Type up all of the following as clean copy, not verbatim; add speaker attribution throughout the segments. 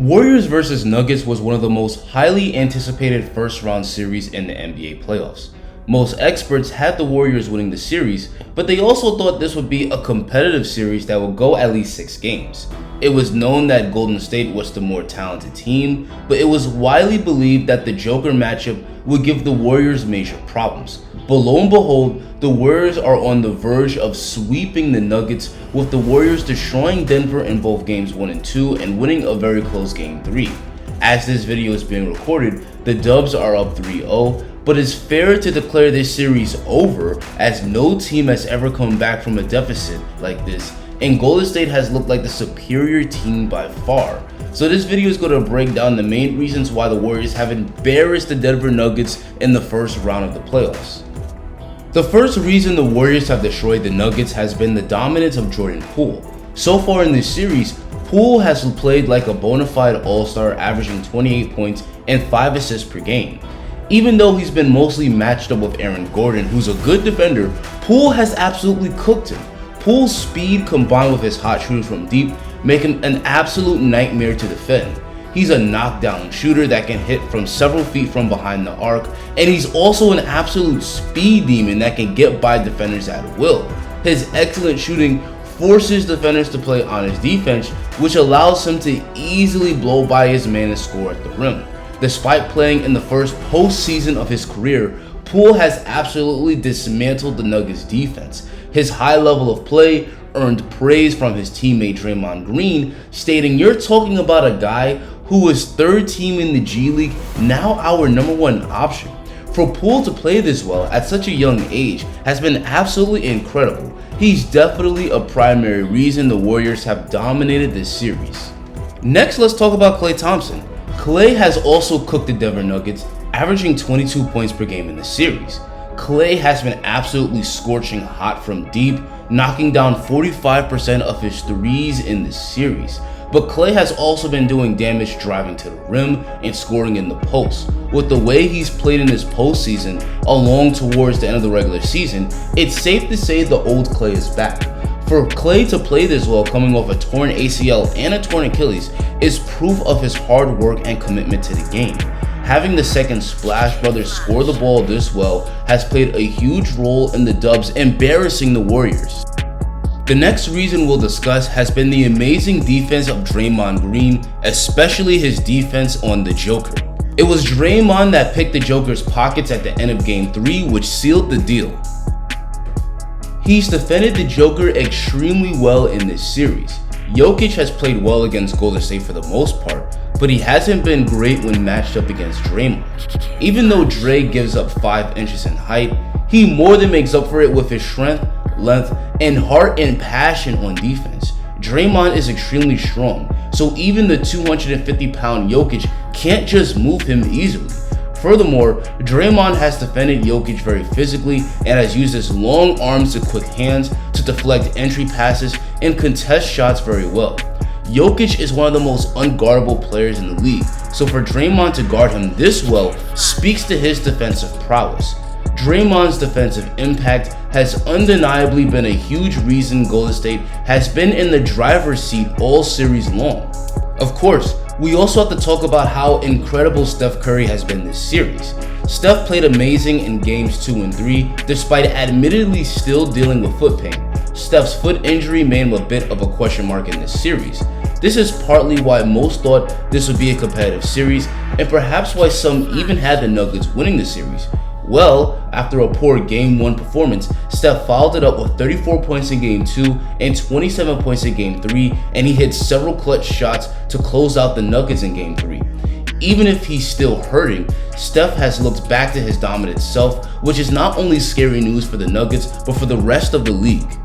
Speaker 1: Warriors vs Nuggets was one of the most highly anticipated first round series in the NBA playoffs. Most experts had the Warriors winning the series, but they also thought this would be a competitive series that would go at least 6 games. It was known that Golden State was the more talented team, but it was widely believed that the Joker matchup would give the Warriors major problems. But lo and behold, the Warriors are on the verge of sweeping the Nuggets, with the Warriors destroying Denver in both games 1 and 2 and winning a very close game 3. As this video is being recorded, the Dubs are up 3-0, but it's fair to declare this series over as no team has ever come back from a deficit like this, and Golden State has looked like the superior team by far. So this video is going to break down the main reasons why the Warriors have embarrassed the Denver Nuggets in the first round of the playoffs. The first reason the Warriors have destroyed the Nuggets has been the dominance of Jordan Poole. So far in this series, Poole has played like a bona fide all-star, averaging 28 points and 5 assists per game. Even though he's been mostly matched up with Aaron Gordon, who's a good defender, Poole has absolutely cooked him. Poole's speed combined with his hot shooting from deep make him an absolute nightmare to defend. He's a knockdown shooter that can hit from several feet from behind the arc, and he's also an absolute speed demon that can get by defenders at will. His excellent shooting forces defenders to play on his defense, which allows him to easily blow by his man and score at the rim. Despite playing in the first postseason of his career, Poole has absolutely dismantled the Nuggets defense. His high level of play earned praise from his teammate Draymond Green, stating, "You're talking about a guy who was 3rd team in the G League, now our #1 option." For Poole to play this well at such a young age has been absolutely incredible. He's definitely a primary reason the Warriors have dominated this series. Next, let's talk about Klay Thompson. Klay has also cooked the Denver Nuggets, averaging 22 points per game in the series. Klay has been absolutely scorching hot from deep, knocking down 45% of his threes in this series. But Klay has also been doing damage driving to the rim and scoring in the post. With the way he's played in this postseason along towards the end of the regular season, it's safe to say the old Klay is back. For Klay to play this well coming off a torn ACL and a torn Achilles is proof of his hard work and commitment to the game. Having the second Splash Brothers score the ball this well has played a huge role in the Dubs embarrassing the Warriors. The next reason we'll discuss has been the amazing defense of Draymond Green, especially his defense on the Joker. It was Draymond that picked the Joker's pockets at the end of Game 3, which sealed the deal. He's defended the Joker extremely well in this series. Jokic has played well against Golden State for the most part, but he hasn't been great when matched up against Draymond. Even though Dre gives up 5 inches in height, he more than makes up for it with his strength, length, and heart and passion on defense. Draymond is extremely strong, so even the 250-pound Jokic can't just move him easily. Furthermore, Draymond has defended Jokic very physically and has used his long arms and quick hands to deflect entry passes and contest shots very well. Jokic is one of the most unguardable players in the league, so for Draymond to guard him this well speaks to his defensive prowess. Draymond's defensive impact has undeniably been a huge reason Golden State has been in the driver's seat all series long. Of course, we also have to talk about how incredible Steph Curry has been this series. Steph played amazing in games 2 and 3, despite admittedly still dealing with foot pain. Steph's foot injury made him a bit of a question mark in this series. This is partly why most thought this would be a competitive series, and perhaps why some even had the Nuggets winning the series. Well, after a poor Game 1 performance, Steph followed it up with 34 points in Game 2 and 27 points in Game 3, and he hit several clutch shots to close out the Nuggets in Game 3. Even if he's still hurting, Steph has looked back to his dominant self, which is not only scary news for the Nuggets, but for the rest of the league.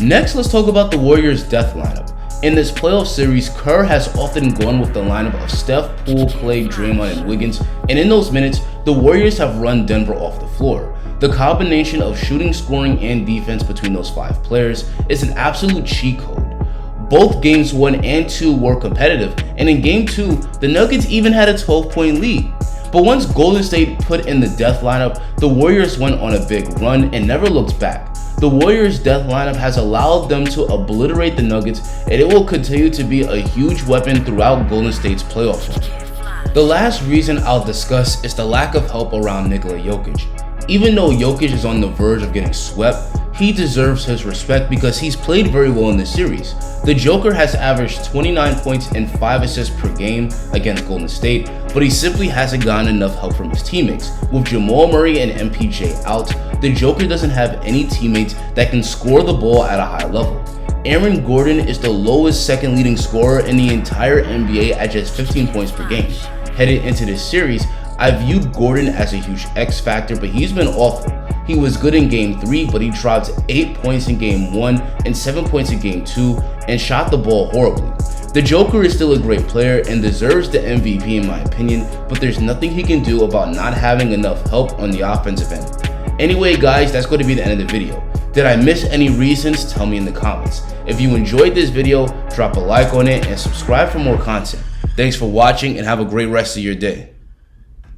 Speaker 1: Next, let's talk about the Warriors' death lineup. In this playoff series, Kerr has often gone with the lineup of Steph, Poole, Klay, Draymond, and Wiggins, and in those minutes, the Warriors have run Denver off the floor. The combination of shooting, scoring, and defense between those 5 players is an absolute cheat code. Both games 1 and 2 were competitive, and in Game 2, the Nuggets even had a 12-point lead. But once Golden State put in the death lineup, the Warriors went on a big run and never looked back. The Warriors' death lineup has allowed them to obliterate the Nuggets, and it will continue to be a huge weapon throughout Golden State's playoff run. The last reason I'll discuss is the lack of help around Nikola Jokic. Even though Jokic is on the verge of getting swept, he deserves his respect because he's played very well in this series. The Joker has averaged 29 points and 5 assists per game against Golden State, but he simply hasn't gotten enough help from his teammates. With Jamal Murray and MPJ out, the Joker doesn't have any teammates that can score the ball at a high level. Aaron Gordon is the lowest second leading scorer in the entire NBA at just 15 points per game. Headed into this series, I viewed Gordon as a huge X factor, but he's been awful. He was good in game 3, but he dropped 8 points in game 1 and 7 points in game 2 and shot the ball horribly. The Joker is still a great player and deserves the MVP in my opinion, but there's nothing he can do about not having enough help on the offensive end. Anyway guys, that's going to be the end of the video. Did I miss any reasons? Tell me in the comments. If you enjoyed this video, drop a like on it and subscribe for more content. Thanks for watching and have a great rest of your day.